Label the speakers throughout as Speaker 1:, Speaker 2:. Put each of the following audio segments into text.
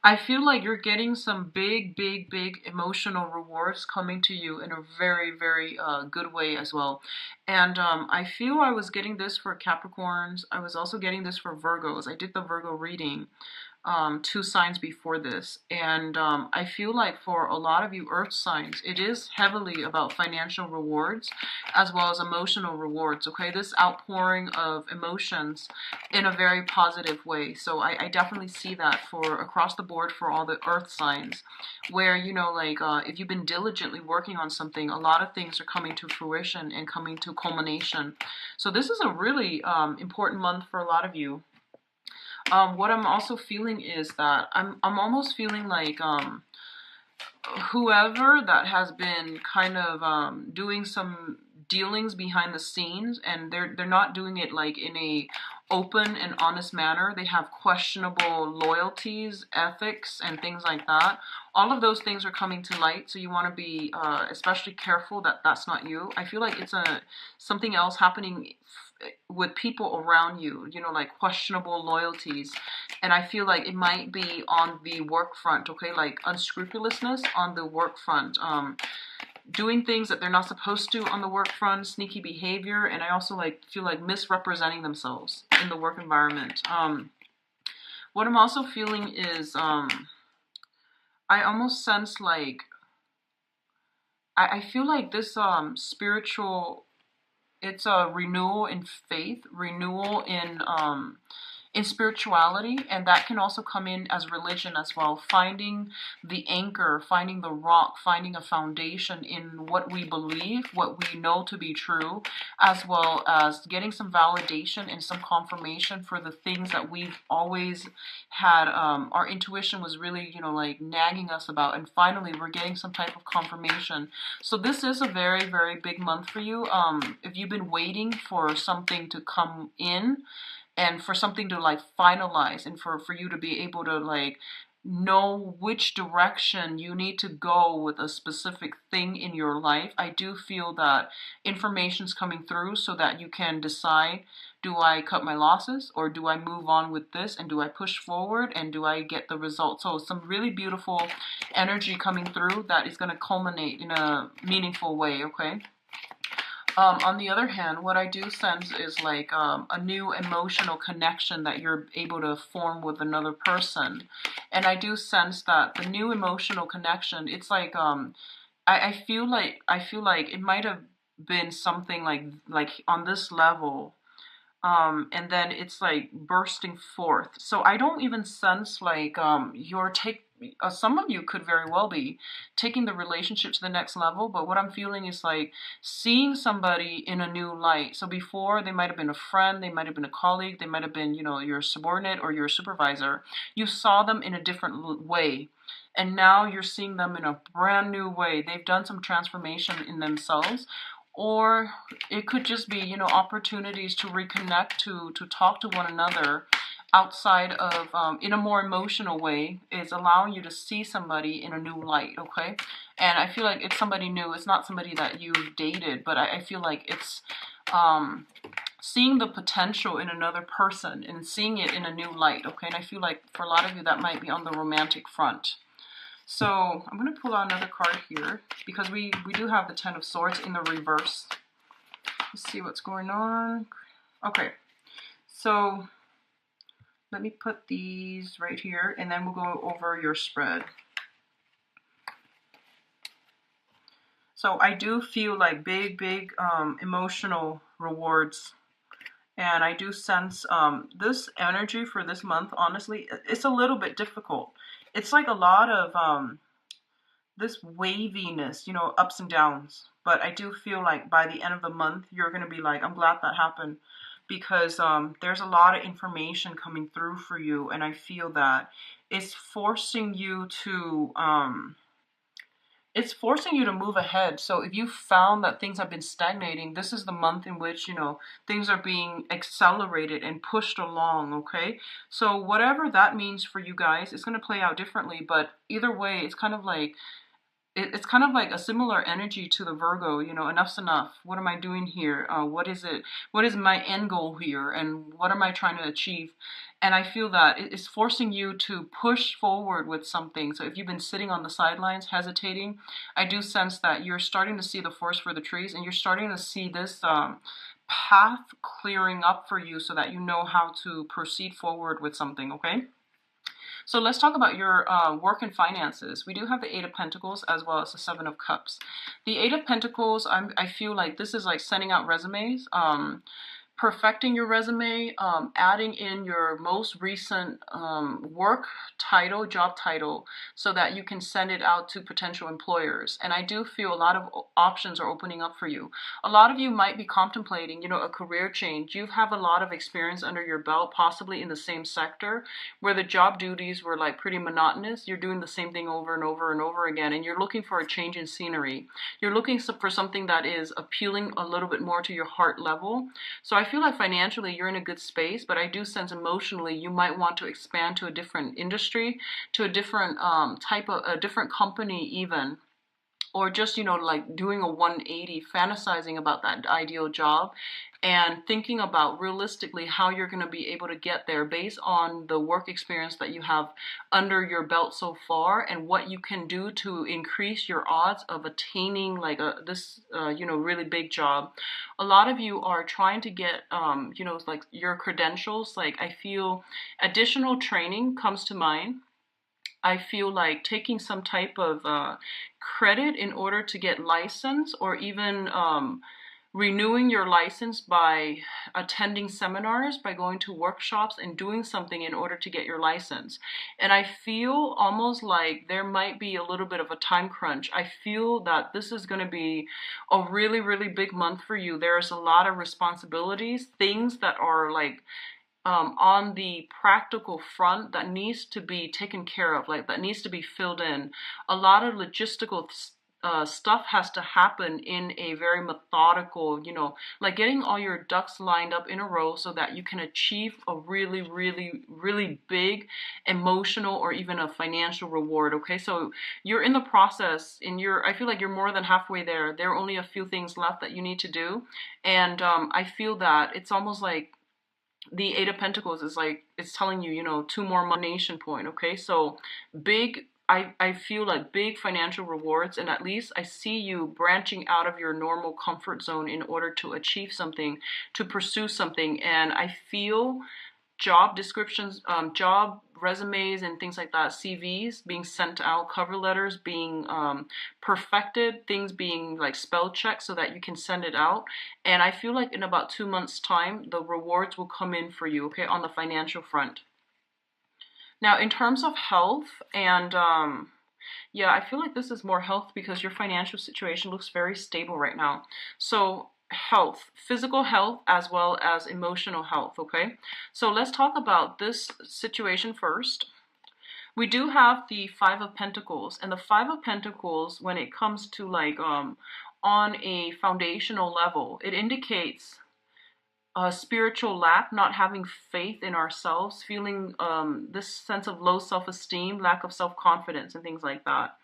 Speaker 1: I feel like you're getting some big emotional rewards coming to you in a very good way as well. And I feel I was getting this for Capricorns. I was also getting this for Virgos. I did the Virgo reading two signs before this. And I feel like for a lot of you earth signs, it is heavily about financial rewards as well as emotional rewards, okay? This outpouring of emotions in a very positive way. So I definitely see that for across the board for all the earth signs where, you know, like if you've been diligently working on something, a lot of things are coming to fruition and coming to culmination. So this is a really important month for a lot of you. What I'm also feeling is that I'm almost feeling like whoever that has been kind of doing some dealings behind the scenes, and they're not doing it like in a open and honest manner. They have questionable loyalties, ethics, and things like that. All of those things are coming to light, so you want to be especially careful that that's not you. I feel like it's something else happening with people around you, you know, like questionable loyalties. And I feel like it might be on the work front, okay, like unscrupulousness on the work front, doing things that they're not supposed to on the work front, sneaky behavior. And I also like feel like misrepresenting themselves in the work environment. What I'm also feeling is I almost sense like I feel like this spiritual, it's a renewal in faith, renewal in spirituality, and that can also come in as religion as well. Finding the anchor, finding the rock, finding a foundation in what we believe, what we know to be true, as well as getting some validation and some confirmation for the things that we've always had. Our intuition was really, you know, like nagging us about, and finally we're getting some type of confirmation. So this is a very big month for you. If you've been waiting for something to come in, and for something to like finalize, and for you to be able to like know which direction you need to go with a specific thing in your life, I do feel that information's coming through so that you can decide, do I cut my losses or do I move on with this, and do I push forward and do I get the results? So some really beautiful energy coming through that is going to culminate in a meaningful way, okay? On the other hand, what I do sense is like a new emotional connection that you're able to form with another person. And I do sense that the new emotional connection, it's like I feel like it might have been something like on this level, and then it's like bursting forth. So I don't even sense like you're some of you could very well be taking the relationship to the next level, but what I'm feeling is like seeing somebody in a new light. So before, they might have been a friend, they might have been a colleague, they might have been, you know, your subordinate or your supervisor. You saw them in a different way, and now you're seeing them in a brand new way. They've done some transformation in themselves. Or it could just be, you know, opportunities to reconnect, to talk to one another outside of, in a more emotional way, is allowing you to see somebody in a new light, okay? And I feel like it's somebody new. It's not somebody that you've dated, but I feel like it's seeing the potential in another person and seeing it in a new light, okay? And I feel like for a lot of you, that might be on the romantic front. So I'm going to pull out another card here because we do have the Ten of Swords in the reverse. Let's see what's going on. Okay, so let me put these right here, and then we'll go over your spread. So I do feel like big emotional rewards. And I do sense this energy for this month, honestly, it's a little bit difficult. It's like a lot of this waviness, you know, ups and downs. But I do feel like by the end of the month, you're going to be like, I'm glad that happened. Because there's a lot of information coming through for you. And I feel that it's forcing you to... it's forcing you to move ahead. So if you found that things have been stagnating, this is the month in which, you know, things are being accelerated and pushed along, okay? So whatever that means for you guys, it's going to play out differently, but either way, it's kind of like a similar energy to the Virgo, you know, enough's enough. What am I doing here? What is it? What is my end goal here? And what am I trying to achieve? And I feel that it's forcing you to push forward with something. So if you've been sitting on the sidelines hesitating, I do sense that you're starting to see the forest for the trees, and you're starting to see this path clearing up for you so that you know how to proceed forward with something, okay? So let's talk about your work and finances. We do have the Eight of Pentacles as well as the Seven of Cups. The Eight of Pentacles, I feel like this is like sending out resumes, perfecting your resume, adding in your most recent work title, job title, so that you can send it out to potential employers. And I do feel a lot of options are opening up for you. A lot of you might be contemplating, you know, a career change. You have a lot of experience under your belt, possibly in the same sector, where the job duties were like pretty monotonous. You're doing the same thing over and over and over again, and you're looking for a change in scenery. You're looking for something that is appealing a little bit more to your heart level. So I feel like financially you're in a good space, but I do sense emotionally you might want to expand to a different industry, to a different type of, a different company even, or just, you know, like doing a 180, fantasizing about that ideal job and thinking about realistically how you're going to be able to get there based on the work experience that you have under your belt so far, and what you can do to increase your odds of attaining like this you know, really big job. A lot of you are trying to get you know, like your credentials. Like I feel additional training comes to mind. I feel like taking some type of credit in order to get license, or even renewing your license by attending seminars, by going to workshops and doing something in order to get your license. And I feel almost like there might be a little bit of a time crunch. I feel that this is going to be a really, really big month for you. There's a lot of responsibilities, things that are like on the practical front that needs to be taken care of, like that needs to be filled in. A lot of logistical stuff has to happen in a very methodical, you know, like getting all your ducks lined up in a row so that you can achieve a really, really, really big emotional or even a financial reward. Okay, so you're in the process, and I feel like you're more than halfway there. There are only a few things left that you need to do, and I feel that it's almost like the Eight of Pentacles is like, it's telling you, you know, two more monetization point. Okay, so big, I feel like big financial rewards, and at least I see you branching out of your normal comfort zone in order to achieve something, to pursue something. And I feel job descriptions, job resumes and things like that, CVs being sent out, cover letters being perfected, things being like spell checked so that you can send it out. And I feel like in about 2 months time, the rewards will come in for you, okay, on the financial front. Now, in terms of health and yeah, I feel like this is more health because your financial situation looks very stable right now. So health, physical health as well as emotional health, okay? So let's talk about this situation first. We do have the Five of Pentacles, and the Five of Pentacles, when it comes to like on a foundational level, it indicates a spiritual lack, not having faith in ourselves, feeling this sense of low self-esteem, lack of self-confidence, and things like that.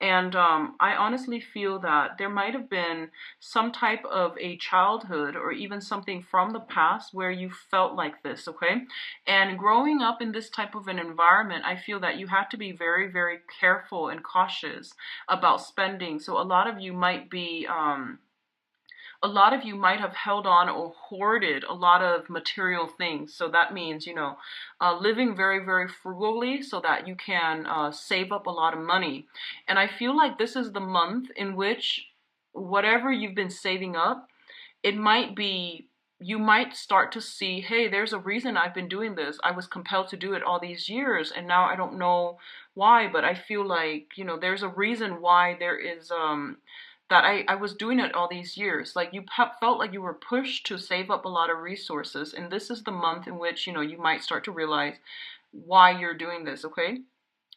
Speaker 1: And I honestly feel that there might have been some type of a childhood or even something from the past where you felt like this, okay? And growing up in this type of an environment, I feel that you have to be very, very careful and cautious about spending. So a lot of you might be have held on or hoarded a lot of material things. So that means, you know, living very, very frugally so that you can save up a lot of money. And I feel like this is the month in which whatever you've been saving up, it might be, you might start to see, hey, there's a reason I've been doing this. I was compelled to do it all these years, and now I don't know why, but I feel like, you know, there's a reason why there is that I was doing it all these years. Like you felt like you were pushed to save up a lot of resources. And this is the month in which, you know, you might start to realize why you're doing this, okay?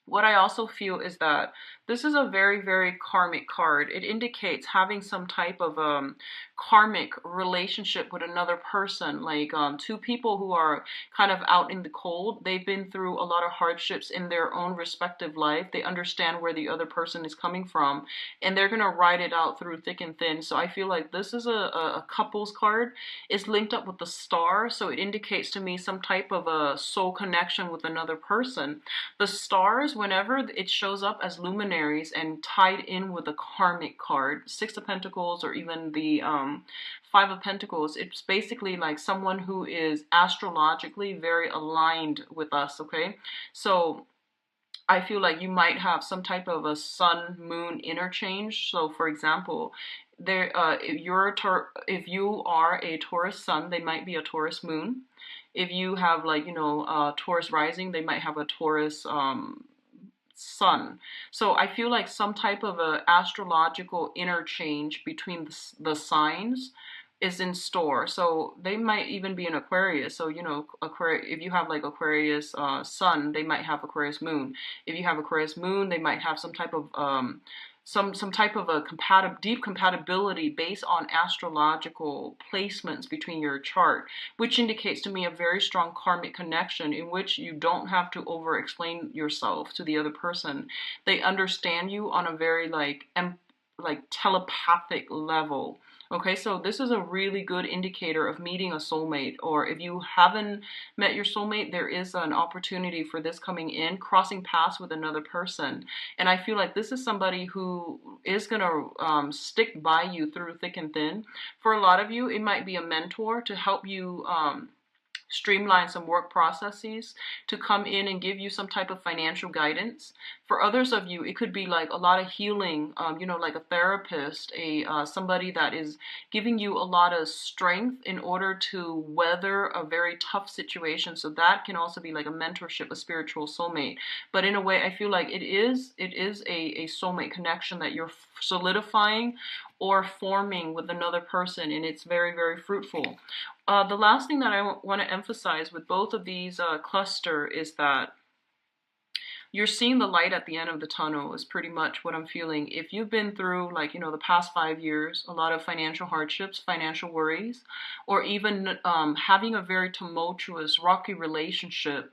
Speaker 1: What I also feel is that this is a very, very karmic card. It indicates having some type of karmic relationship with another person, like two people who are kind of out in the cold. They've been through a lot of hardships in their own respective life. They understand where the other person is coming from, and they're going to ride it out through thick and thin. So I feel like this is a couples card. It's linked up with the star, so it indicates to me some type of a soul connection with another person. The stars, whenever it shows up as luminaries and tied in with a karmic card, Six of Pentacles or even the Five of Pentacles, it's basically like someone who is astrologically very aligned with us, okay? So I feel like you might have some type of a sun moon interchange. So for example, if you are a Taurus sun, they might be a Taurus moon. If you have like, Taurus rising, they might have a Taurus sun. So I feel like some type of a astrological interchange between the signs is in store. So they might even be an Aquarius. So, Aquarius, if you have like Aquarius sun, they might have Aquarius moon. If you have Aquarius moon, they might have some type of some type of a deep compatibility based on astrological placements between your chart, which indicates to me a very strong karmic connection in which you don't have to over explain yourself to the other person. They understand you on a very like telepathic level. Okay, so this is a really good indicator of meeting a soulmate, or if you haven't met your soulmate, there is an opportunity for this coming in, crossing paths with another person. And I feel like this is somebody who is going to stick by you through thick and thin. For a lot of you, it might be a mentor to help you streamline some work processes, to come in and give you some type of financial guidance. For others of you, it could be like a lot of healing, like a therapist, somebody that is giving you a lot of strength in order to weather a very tough situation. So that can also be like a mentorship, a spiritual soulmate. But in a way, I feel like it is a soulmate connection that you're solidifying or forming with another person, and it's very, very fruitful. The last thing that I want to emphasize with both of these cluster is that you're seeing the light at the end of the tunnel is pretty much what I'm feeling. If you've been through like, the past 5 years, a lot of financial hardships, financial worries, or even having a very tumultuous, rocky relationship,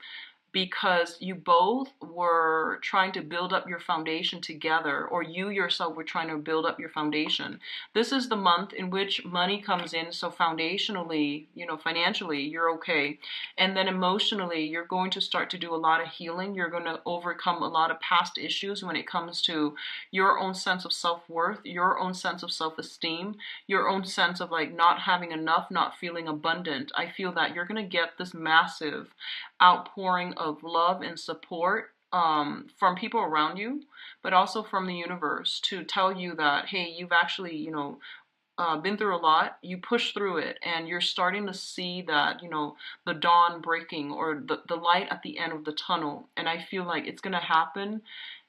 Speaker 1: because you both were trying to build up your foundation together, or you yourself were trying to build up your foundation. This is the month in which money comes in, so foundationally, financially, you're okay. And then emotionally, you're going to start to do a lot of healing. You're going to overcome a lot of past issues when it comes to your own sense of self-worth, your own sense of self-esteem, your own sense of like not having enough, not feeling abundant. I feel that you're going to get this massive outpouring of love and support from people around you, but also from the universe to tell you that, hey, you've actually, been through a lot, you push through it, and you're starting to see that, the dawn breaking or the light at the end of the tunnel. And I feel like it's going to happen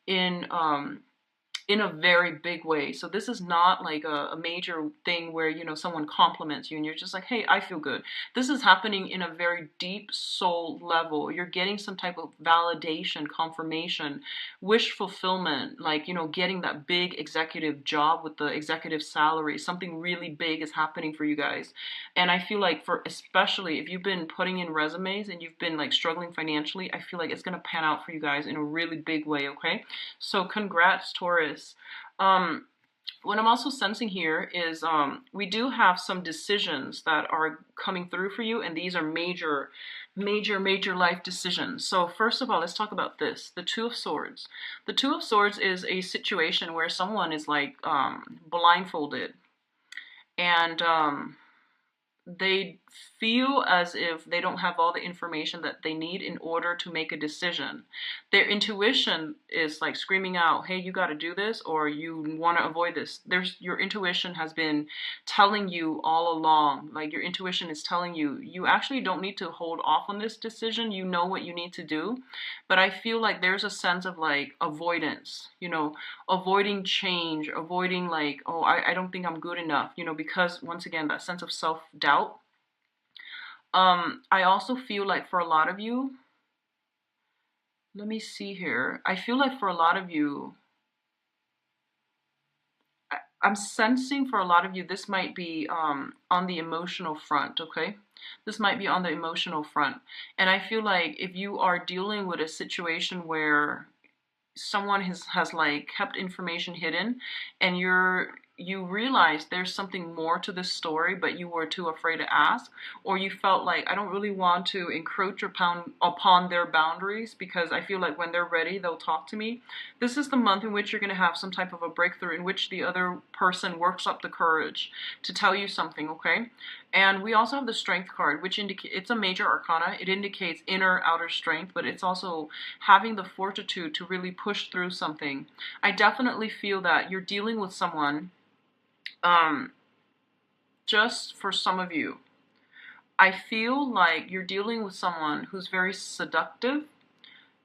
Speaker 1: in a very big way. So this is not like a major thing where, someone compliments you and you're just like, hey, I feel good. This is happening in a very deep soul level. You're getting some type of validation, confirmation, wish fulfillment, like, getting that big executive job with the executive salary. Something really big is happening for you guys. And I feel like especially if you've been putting in resumes and you've been like struggling financially, I feel like it's going to pan out for you guys in a really big way, okay? So congrats, Taurus. What I'm also sensing here is we do have some decisions that are coming through for you, and these are major, major, major life decisions. So first of all, let's talk about this, the Two of Swords. The Two of Swords is a situation where someone is like blindfolded, and they feel as if they don't have all the information that they need in order to make a decision. Their intuition is like screaming out, hey, you got to do this, or you want to avoid this. Your intuition has been telling you all along, like your intuition is telling you, you actually don't need to hold off on this decision. You know what you need to do. But I feel like there's a sense of like avoidance, avoiding change, avoiding like, oh, I don't think I'm good enough, because once again, that sense of self-doubt. I also feel like for a lot of you, Let me see here. I feel like for a lot of you, I'm sensing for a lot of you, this might be on the emotional front, okay? This might be on the emotional front. And I feel like if you are dealing with a situation where someone has like kept information hidden, and you realize there's something more to this story, but you were too afraid to ask, or you felt like, I don't really want to encroach upon their boundaries because I feel like when they're ready they'll talk to me. This is the month in which you're going to have some type of a breakthrough in which the other person works up the courage to tell you something, okay? And we also have the strength card, which indicates, it's a major arcana. It indicates inner outer strength, but it's also having the fortitude to really push through something. I definitely feel that you're dealing with someone, just for some of you, I feel like you're dealing with someone who's very seductive,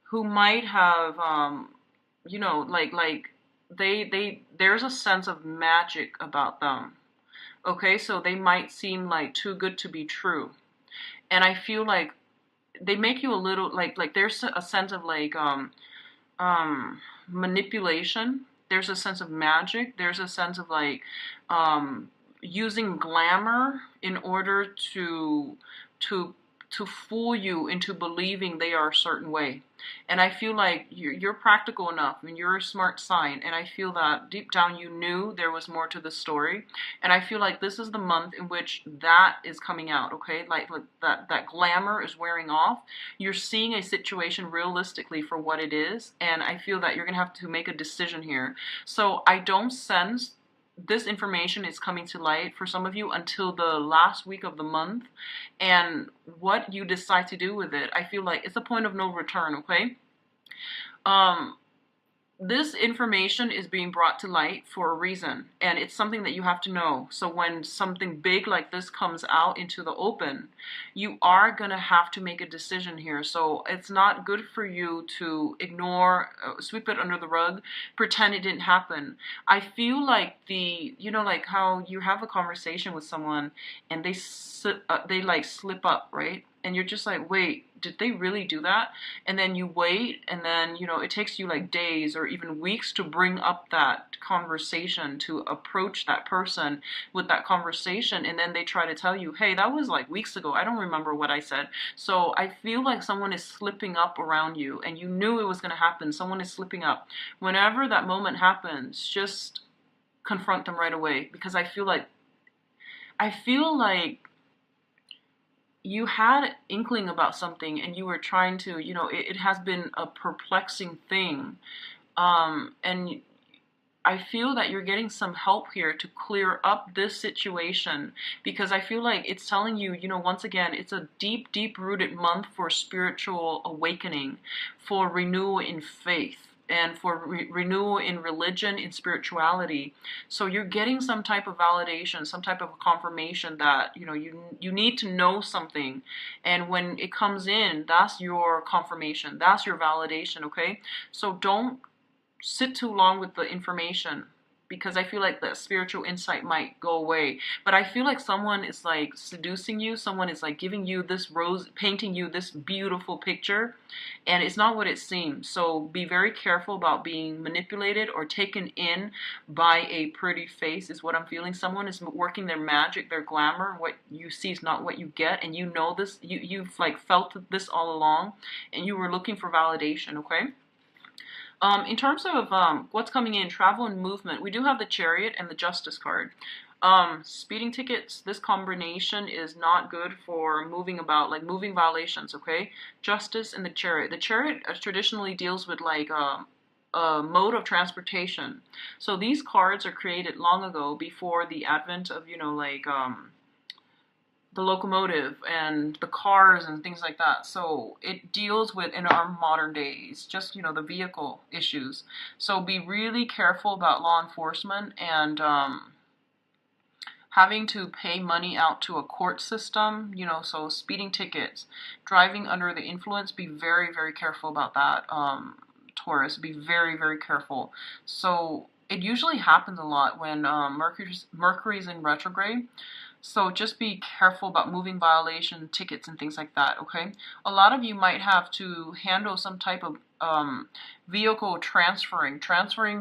Speaker 1: who might have, like there's a sense of magic about them. Okay, so they might seem like too good to be true. And I feel like they make you a little like there's a sense of like manipulation. There's a sense of magic. There's a sense of like using glamour in order to to fool you into believing they are a certain way. And I feel like you're practical enough and you're a smart sign. And I feel that deep down you knew there was more to the story. And I feel like this is the month in which that is coming out, okay? Like that glamour is wearing off. You're seeing a situation realistically for what it is. And I feel that you're going to have to make a decision here. So I don't sense this information is coming to light for some of you until the last week of the month, and what you decide to do with it, I feel like it's a point of no return, okay? This information is being brought to light for a reason, and it's something that you have to know. So when something big like this comes out into the open, you are going to have to make a decision here. So it's not good for you to ignore, sweep it under the rug, pretend it didn't happen. I feel like like how you have a conversation with someone and they like slip up, right? And you're just like, wait, did they really do that? And then you wait, and then, it takes you like days or even weeks to bring up that conversation, to approach that person with that conversation. And then they try to tell you, hey, that was like weeks ago. I don't remember what I said. So I feel like someone is slipping up around you, and you knew it was going to happen. Someone is slipping up. Whenever that moment happens, just confront them right away, because I feel like you had inkling about something and you were trying to, it has been a perplexing thing. And I feel that you're getting some help here to clear up this situation, because I feel like it's telling you, once again, it's a deep, deep rooted month for spiritual awakening, for renewal in faith, and for renewal in religion, in spirituality. So you're getting some type of validation, some type of confirmation that, you need to know something. And when it comes in, that's your confirmation, that's your validation, okay? So don't sit too long with the information, because I feel like the spiritual insight might go away. But I feel like someone is like seducing you, someone is like giving you this rose, painting you this beautiful picture, and it's not what it seems. So be very careful about being manipulated or taken in by a pretty face, is what I'm feeling. Someone is working their magic, their glamour. What you see is not what you get, and you know this. You've like felt this all along, and you were looking for validation, okay? In terms of what's coming in, travel and movement, we do have the Chariot and the Justice card. Speeding tickets, this combination is not good for moving about, like moving violations, okay? Justice and the Chariot. The Chariot traditionally deals with like a mode of transportation. So these cards are created long ago, before the advent of, the locomotive and the cars and things like that. So it deals with, in our modern days, just, the vehicle issues. So be really careful about law enforcement and having to pay money out to a court system, so speeding tickets, driving under the influence, be very, very careful about that, Taurus. Be very, very careful. So it usually happens a lot when Mercury's in retrograde. So just be careful about moving violation tickets and things like that, okay? A lot of you might have to handle some type of vehicle transferring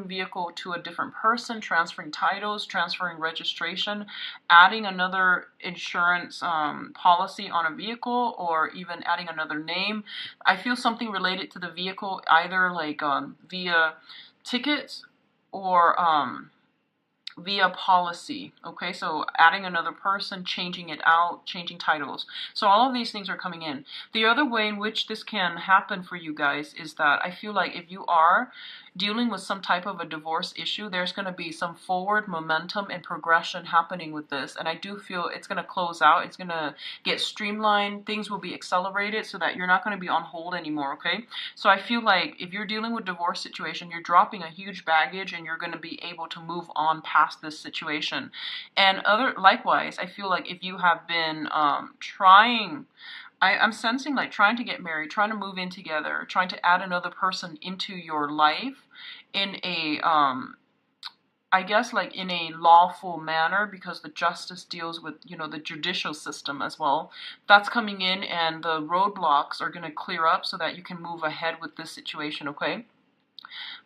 Speaker 1: vehicle to a different person, transferring titles, transferring registration, adding another insurance policy on a vehicle, or even adding another name. I feel something related to the vehicle, either like via tickets or via policy. Okay, so adding another person, changing it out, changing titles. So all of these things are coming in. The other way in which this can happen for you guys is that I feel like if you are dealing with some type of a divorce issue, there's going to be some forward momentum and progression happening with this. And I do feel it's going to close out. It's going to get streamlined. Things will be accelerated so that you're not going to be on hold anymore, okay? So I feel like if you're dealing with divorce situation, you're dropping a huge baggage and you're going to be able to move on past this situation. And likewise, I feel like if you have been trying, I'm sensing like trying to get married, trying to move in together, trying to add another person into your life in a I guess like in a lawful manner, because the justice deals with, you know, the judicial system as well. That's coming in, and the roadblocks are going to clear up so that you can move ahead with this situation, okay?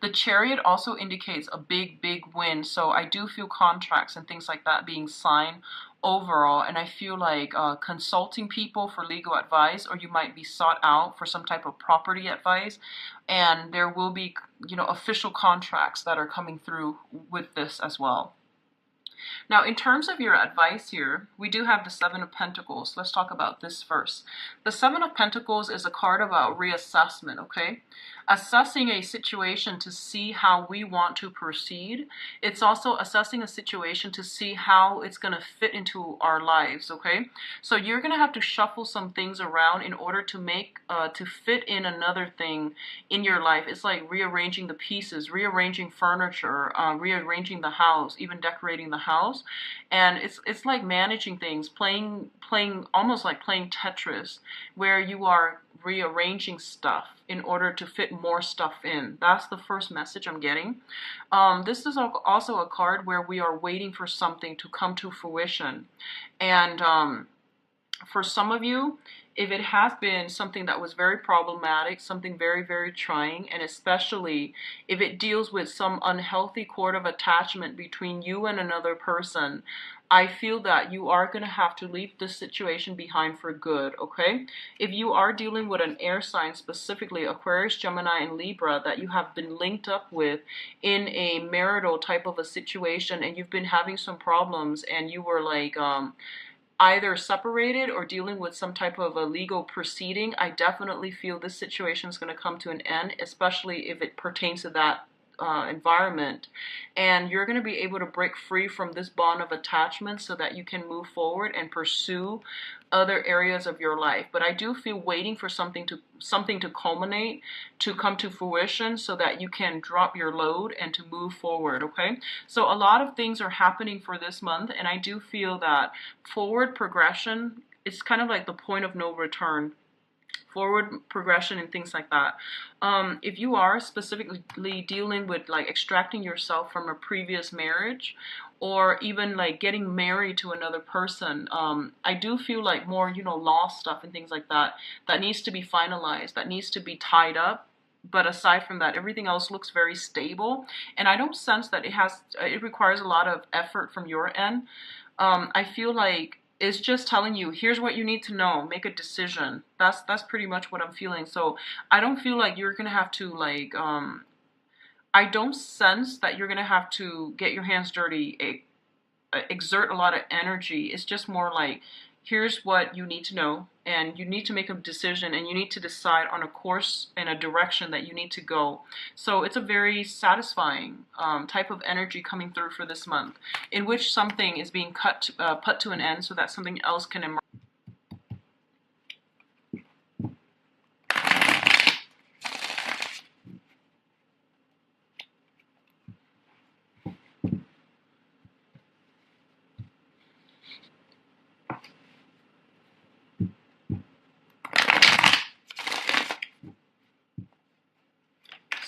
Speaker 1: The Chariot also indicates a big, big win. So I do feel contracts and things like that being signed overall. And I feel like consulting people for legal advice, or you might be sought out for some type of property advice. And there will be, you know, official contracts that are coming through with this as well. Now, in terms of your advice here, we do have the Seven of Pentacles. Let's talk about this first. The Seven of Pentacles is a card about reassessment, okay? Assessing a situation to see how we want to proceed. It's also assessing a situation to see how it's going to fit into our lives, okay? So you're going to have to shuffle some things around in order to make, to fit in another thing in your life. It's like rearranging the pieces, rearranging furniture, rearranging the house, even decorating the house. And it's like managing things, playing almost like playing Tetris, where you are rearranging stuff in order to fit more stuff in. That's the first message I'm getting. This is also a card where we are waiting for something to come to fruition. And for some of you, if it has been something that was very problematic, something very, very trying, and especially if it deals with some unhealthy cord of attachment between you and another person, I feel that you are going to have to leave this situation behind for good, okay? If you are dealing with an air sign, specifically Aquarius, Gemini, and Libra, that you have been linked up with in a marital type of a situation, and you've been having some problems, and you were like, either separated or dealing with some type of a legal proceeding, I definitely feel this situation is going to come to an end, especially if it pertains to that environment. And you're going to be able to break free from this bond of attachment so that you can move forward and pursue other areas of your life. But I do feel waiting for something to culminate, to come to fruition, so that you can drop your load and to move forward, okay? So a lot of things are happening for this month, and I do feel that forward progression is kind of like the point of no return. Forward progression and things like that. If you are specifically dealing with like extracting yourself from a previous marriage, or even like getting married to another person, I do feel like more, you know, law stuff and things like that, that needs to be finalized, that needs to be tied up. But aside from that, everything else looks very stable, and I don't sense that it requires a lot of effort from your end. I feel like it's just telling you, here's what you need to know, make a decision. That's pretty much what I'm feeling. So I don't feel like you're gonna have to like I don't sense that you're gonna have to get your hands dirty, exert a lot of energy. It's just more like, here's what you need to know, and you need to make a decision, and you need to decide on a course and a direction that you need to go. So it's a very satisfying type of energy coming through for this month, in which something is being put to an end so that something else can emerge.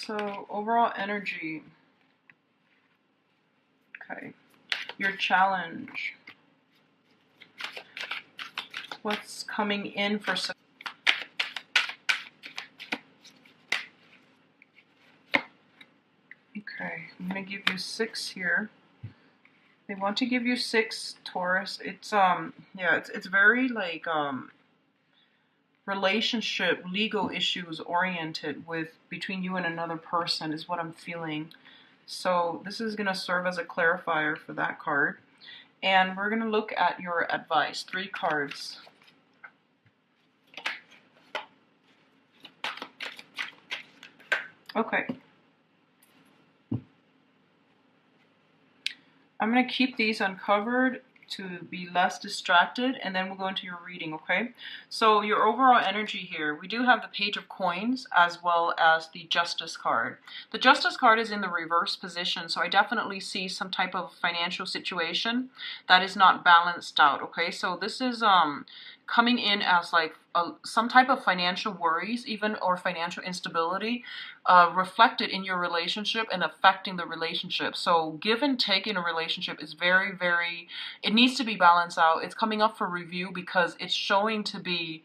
Speaker 1: So overall energy, okay, your challenge. What's coming in for Okay, I'm going to give you 6 here. They want to give you 6, Taurus. It's yeah, it's very like relationship, legal issues oriented with between you and another person is what I'm feeling. So this is going to serve as a clarifier for that card. And we're going to look at your advice. 3 cards. Okay. I'm going to keep these uncovered to be less distracted, and then we'll go into your reading, okay? So your overall energy here, we do have the Page of Coins as well as the Justice card. The Justice card is in the reverse position, so I definitely see some type of financial situation that is not balanced out, okay? So this is coming in as like some type of financial worries even, or financial instability reflected in your relationship and affecting the relationship. So give and take in a relationship is very, very, it needs to be balanced out. It's coming up for review because it's showing to be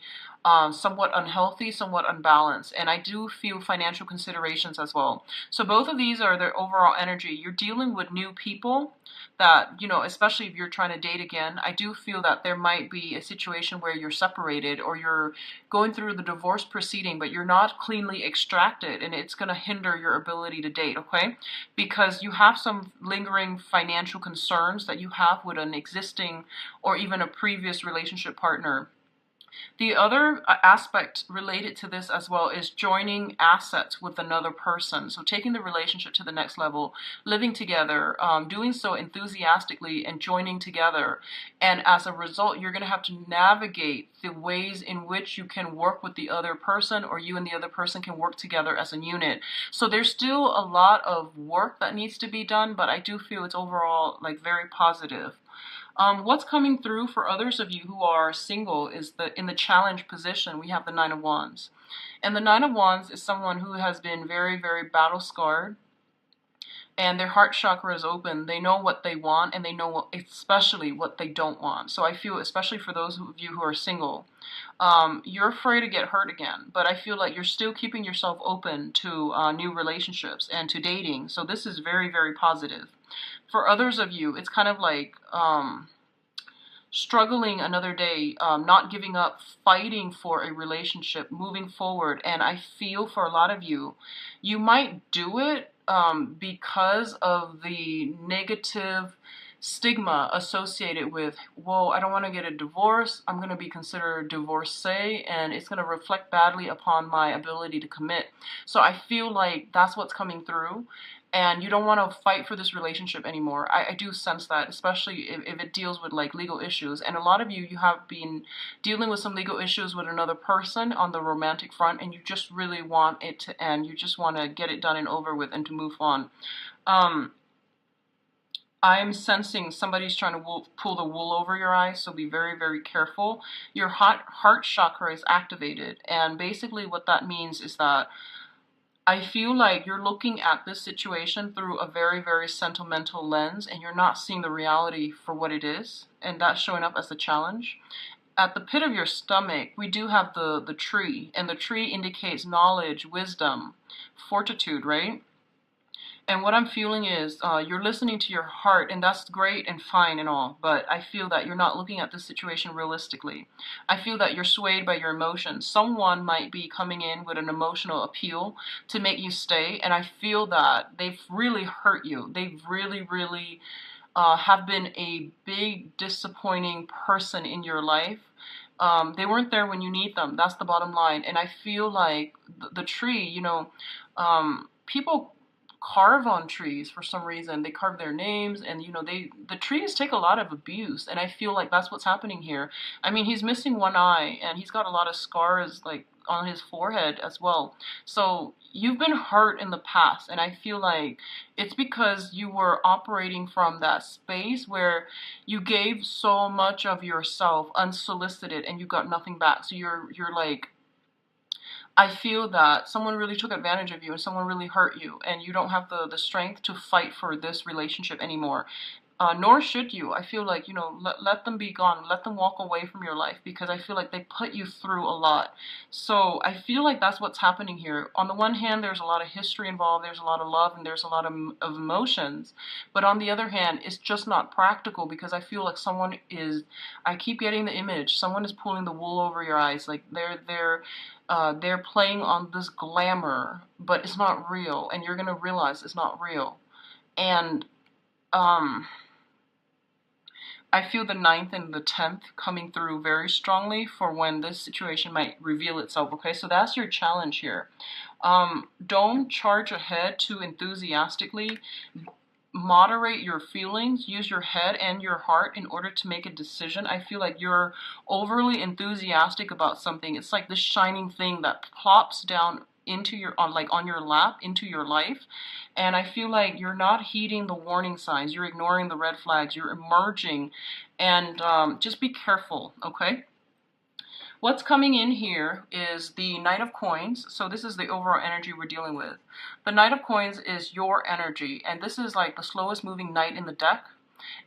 Speaker 1: somewhat unhealthy, somewhat unbalanced. And I do feel financial considerations as well. So both of these are their overall energy. You're dealing with new people that, you know, especially if you're trying to date again, I do feel that there might be a situation where you're separated or you're going through the divorce proceeding, but you're not cleanly extracted, and it's going to hinder your ability to date, okay? Because you have some lingering financial concerns that you have with an existing or even a previous relationship partner. The other aspect related to this as well is joining assets with another person. So taking the relationship to the next level, living together, doing so enthusiastically and joining together. And as a result, you're going to have to navigate the ways in which you can work with the other person, or you and the other person can work together as a unit. So there's still a lot of work that needs to be done, but I do feel it's overall like very positive. What's coming through for others of you who are single is that in the challenge position, we have the Nine of Wands. And the Nine of Wands is someone who has been very, very battle scarred, and their heart chakra is open. They know what they want, and they know especially what they don't want. So I feel, especially for those of you who are single, you're afraid to get hurt again, but I feel like you're still keeping yourself open to new relationships and to dating. So this is very, very positive. For others of you, it's kind of like struggling another day, not giving up, fighting for a relationship, moving forward. And I feel for a lot of you, you might do it because of the negative stigma associated with, whoa, I don't want to get a divorce. I'm going to be considered a divorcee, and it's going to reflect badly upon my ability to commit. So I feel like that's what's coming through. And you don't want to fight for this relationship anymore. I do sense that, especially if it deals with like legal issues. And a lot of you, you have been dealing with some legal issues with another person on the romantic front, and you just really want it to end. You just want to get it done and over with and to move on. I'm sensing somebody's trying to pull the wool over your eyes, so be very, very careful. Your heart chakra is activated, and basically what that means is that I feel like you're looking at this situation through a very, very sentimental lens, and you're not seeing the reality for what it is, and that's showing up as a challenge. At the pit of your stomach, we do have the tree, and the tree indicates knowledge, wisdom, fortitude, right? And what I'm feeling is you're listening to your heart, and that's great and fine and all, but I feel that you're not looking at this situation realistically. I feel that you're swayed by your emotions. Someone might be coming in with an emotional appeal to make you stay, and I feel that they've really hurt you. They've really, really have been a big disappointing person in your life. They weren't there when you need them. That's the bottom line. And I feel like the tree, you know, people carve on trees for some reason. They carve their names, and you know, the trees take a lot of abuse, and I feel like that's what's happening here. I mean, he's missing one eye, and he's got a lot of scars like on his forehead as well. So you've been hurt in the past, and I feel like it's because you were operating from that space where you gave so much of yourself unsolicited and you got nothing back. So you're like, I feel that someone really took advantage of you and someone really hurt you, and you don't have the strength to fight for this relationship anymore. Nor should you. I feel like, you know, let them be gone. Let them walk away from your life, because I feel like they put you through a lot. So I feel like that's what's happening here. On the one hand, there's a lot of history involved, there's a lot of love, and there's a lot of emotions. But on the other hand, it's just not practical, because I feel like someone is, I keep getting the image, someone is pulling the wool over your eyes. Like they're playing on this glamour, but it's not real, and you're gonna realize it's not real. And um I feel the ninth and the 10th coming through very strongly for when this situation might reveal itself, okay? So that's your challenge here. Don't charge ahead too enthusiastically. Moderate your feelings. Use your head and your heart in order to make a decision. I feel like you're overly enthusiastic about something. It's like this shining thing that plops down into your on your lap into your life, and I feel like you're not heeding the warning signs. You're ignoring the red flags. You're emerging, and just be careful, okay? What's coming in here is the Knight of Coins. So this is the overall energy we're dealing with. The Knight of Coins is your energy, and this is like the slowest moving knight in the deck.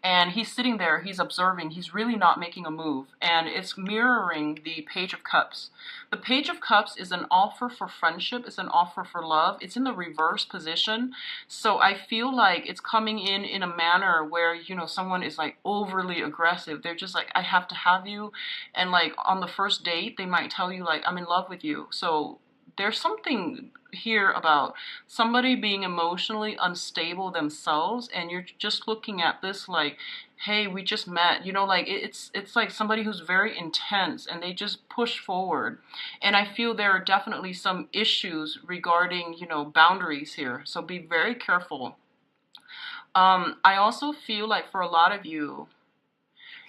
Speaker 1: And he's sitting there, he's observing, he's really not making a move. And it's mirroring the Page of Cups. The Page of Cups is an offer for friendship, it's an offer for love. It's in the reverse position. So I feel like it's coming in a manner where, you know, someone is like overly aggressive. They're just like, I have to have you. And like on the first date, they might tell you like, I'm in love with you. So there's something here about somebody being emotionally unstable themselves, and you're just looking at this like, hey, we just met, you know, like it's like somebody who's very intense and they just push forward. And I feel there are definitely some issues regarding, you know, boundaries here, so be very careful. I also feel like for a lot of you,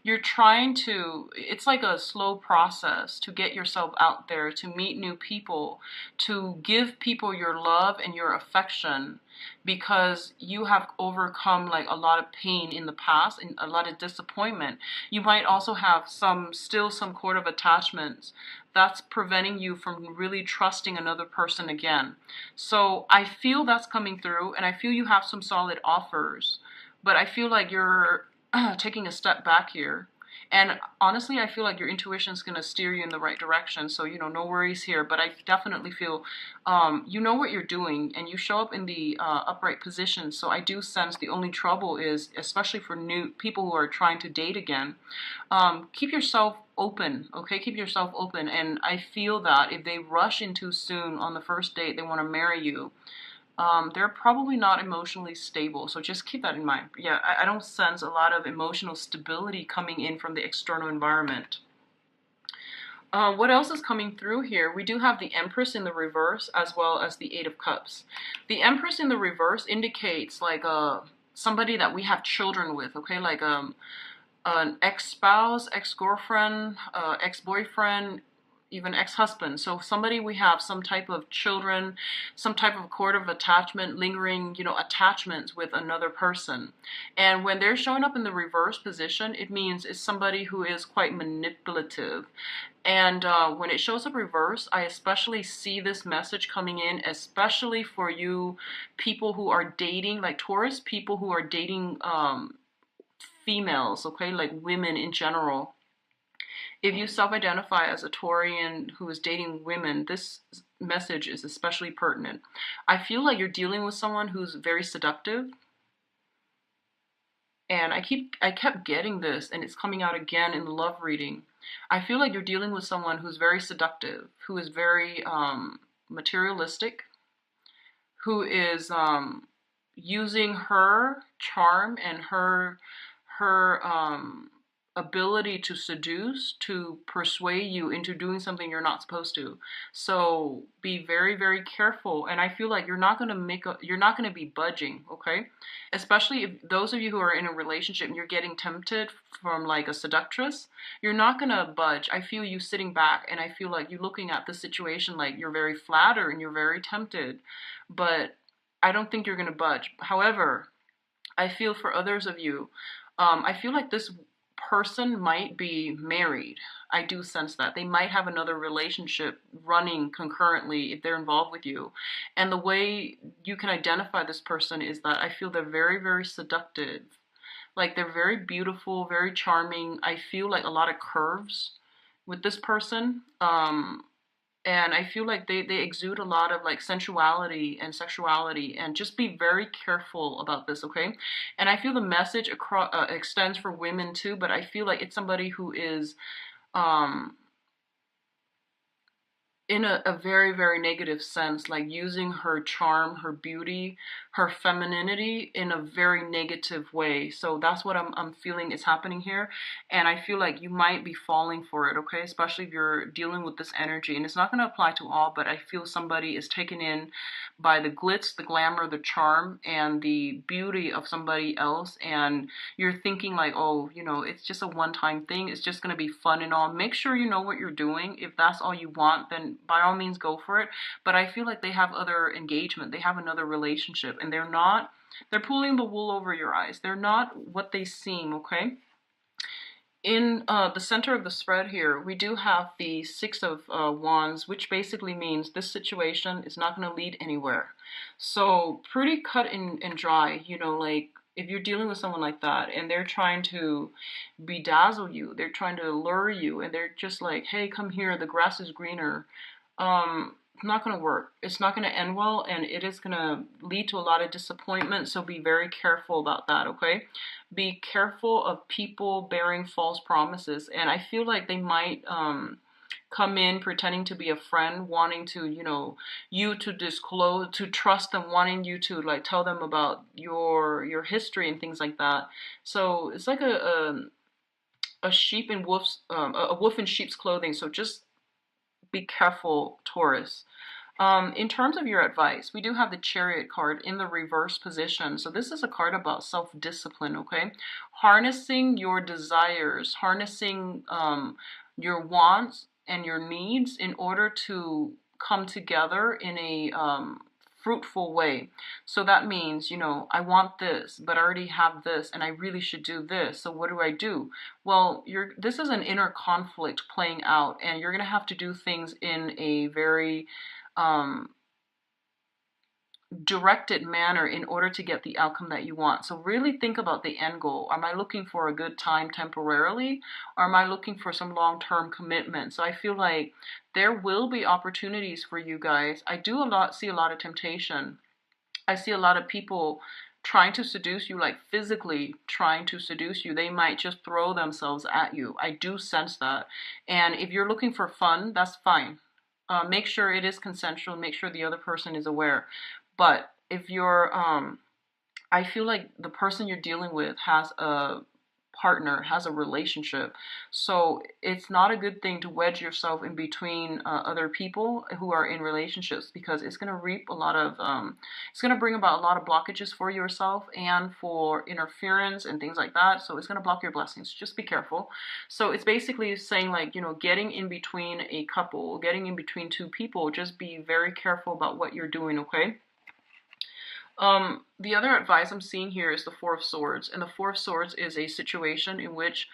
Speaker 1: you're trying to, it's like a slow process to get yourself out there, to meet new people, to give people your love and your affection, because you have overcome like a lot of pain in the past and a lot of disappointment. You might also have still some sort of attachments that's preventing you from really trusting another person again. So I feel that's coming through, and I feel you have some solid offers, but I feel like you're taking a step back here. And honestly, I feel like your intuition is going to steer you in the right direction. So, you know, no worries here. But I definitely feel you know what you're doing, and you show up in the upright position. So I do sense the only trouble is, especially for new people who are trying to date again, keep yourself open, okay? Keep yourself open. And I feel that if they rush in too soon on the first date, they want to marry you, they're probably not emotionally stable. So just keep that in mind. Yeah, I don't sense a lot of emotional stability coming in from the external environment. What else is coming through here? We do have the Empress in the reverse, as well as the Eight of Cups. The Empress in the reverse indicates like somebody that we have children with, okay? Like an ex-spouse, ex-girlfriend, ex-boyfriend, even ex-husband. So somebody we have some type of children, some type of cord of attachment, lingering, you know, attachments with another person. And when they're showing up in the reverse position, it means it's somebody who is quite manipulative. And when it shows up reverse, I especially see this message coming in, especially for you people who are dating, like Taurus, people who are dating females, okay, like women in general. If you self-identify as a Taurian who is dating women, this message is especially pertinent. I feel like you're dealing with someone who's very seductive. And I kept getting this, and it's coming out again in the love reading. I feel like you're dealing with someone who's very seductive, who is very materialistic, who is using her charm and her ability to seduce to persuade you into doing something you're not supposed to. So be very, very careful. And I feel like you're not going to be budging, okay? Especially if those of you who are in a relationship and you're getting tempted from like a seductress, you're not going to budge. I feel you sitting back, and I feel like you looking at the situation like you're very flattered and you're very tempted, but I don't think you're going to budge. However, I feel for others of you, I feel like this person might be married. I do sense that. They might have another relationship running concurrently if they're involved with you. And the way you can identify this person is that I feel they're very, very seductive. Like they're very beautiful, very charming. I feel like a lot of curves with this person. And I feel like they exude a lot of like sensuality and sexuality, and just be very careful about this, okay? And I feel the message across extends for women too, but I feel like it's somebody who is um in a very, very negative sense, like using her charm, her beauty, her femininity in a very negative way. So that's what I'm feeling is happening here. And I feel like you might be falling for it, okay? Especially if you're dealing with this energy. And it's not going to apply to all, but I feel somebody is taken in by the glitz, the glamour, the charm, and the beauty of somebody else. And you're thinking like, oh, you know, it's just a one-time thing. It's just going to be fun and all. Make sure you know what you're doing. If that's all you want, then by all means go for it. But I feel like they have other engagement. They have another relationship, and they're pulling the wool over your eyes. They're not what they seem, okay? In the center of the spread here, we do have the Six of Wands, which basically means this situation is not going to lead anywhere. So pretty cut and dry, you know, like if you're dealing with someone like that and they're trying to bedazzle you, they're trying to lure you, and they're just like, hey, come here, the grass is greener. It's not going to work. It's not going to end well, and it is going to lead to a lot of disappointment. So be very careful about that, okay? Be careful of people bearing false promises. And I feel like they might come in pretending to be a friend, wanting to, you know, you to disclose, to trust them, wanting you to like tell them about your history and things like that. So it's like a sheep in wolf's a wolf in sheep's clothing. So just be careful, Taurus. In terms of your advice, we do have the Chariot card in the reverse position. So this is a card about self-discipline, okay? Harnessing your desires, harnessing your wants and your needs in order to come together in a fruitful way. So that means, you know, I want this, but I already have this, and I really should do this. So what do I do? Well, this is an inner conflict playing out, and you're going to have to do things in a very directed manner in order to get the outcome that you want. So really think about the end goal. Am I looking for a good time temporarily, or am I looking for some long-term commitment? So I feel like there will be opportunities for you guys. I do see a lot of temptation. I see a lot of people trying to seduce you, like physically trying to seduce you. They might just throw themselves at you. I do sense that. And if you're looking for fun, that's fine. Make sure it is consensual. Make sure the other person is aware. But if you're, I feel like the person you're dealing with has a partner, has a relationship. So it's not a good thing to wedge yourself in between other people who are in relationships, because it's going to reap a lot of, it's going to bring about a lot of blockages for yourself and for interference and things like that. So it's going to block your blessings. Just be careful. So it's basically saying like, you know, getting in between a couple, getting in between two people, just be very careful about what you're doing, okay? The other advice I'm seeing here is the Four of Swords, and the Four of Swords is a situation in which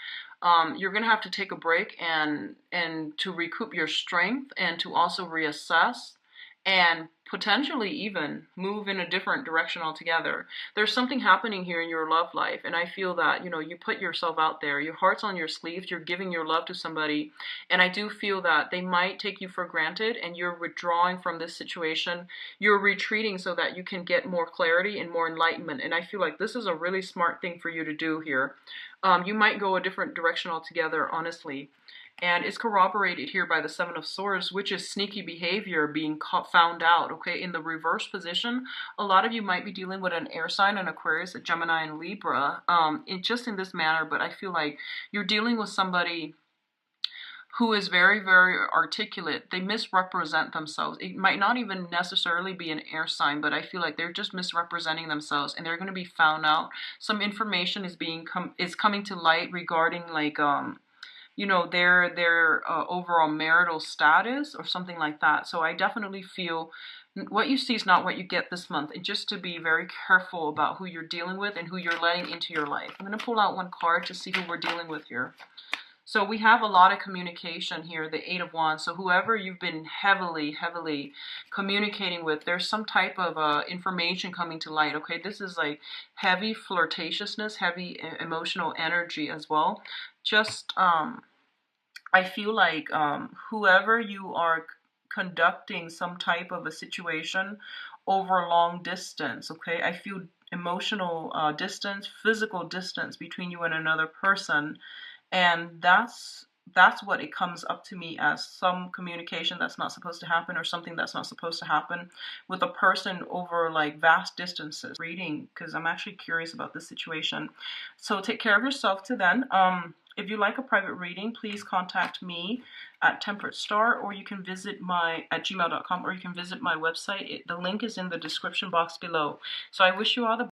Speaker 1: you're going to have to take a break and to recoup your strength, and to also reassess and potentially even move in a different direction altogether. There's something happening here in your love life, and I feel that, you know, you put yourself out there, your heart's on your sleeves, you're giving your love to somebody, and I do feel that they might take you for granted, and you're withdrawing from this situation, you're retreating so that you can get more clarity and more enlightenment, and I feel like this is a really smart thing for you to do here. You might go a different direction altogether, honestly. And it's corroborated here by the Seven of Swords, which is sneaky behavior being found out, okay? In the reverse position, a lot of you might be dealing with an air sign, an Aquarius, a Gemini, and Libra, just in this manner, but I feel like you're dealing with somebody who is very, very articulate. They misrepresent themselves. It might not even necessarily be an air sign, but I feel like they're just misrepresenting themselves, and they're going to be found out. Some information is coming to light regarding like, you know, their overall marital status or something like that. So I definitely feel what you see is not what you get this month. And just to be very careful about who you're dealing with and who you're letting into your life. I'm going to pull out one card to see who we're dealing with here. So we have a lot of communication here, the Eight of Wands. So whoever you've been heavily communicating with, there's some type of information coming to light, okay? This is like heavy flirtatiousness, heavy emotional energy as well. Just, I feel like whoever you are conducting some type of a situation over long distance, okay? I feel emotional distance, physical distance between you and another person, and that's what it comes up to me as, some communication that's not supposed to happen, or something that's not supposed to happen with a person over like vast distances. Reading, because I'm actually curious about this situation. So take care of yourself to then. If you like a private reading, please contact me at Temperate Star, or you can visit my at gmail.com, or you can visit my website. The link is in the description box below. So I wish you all the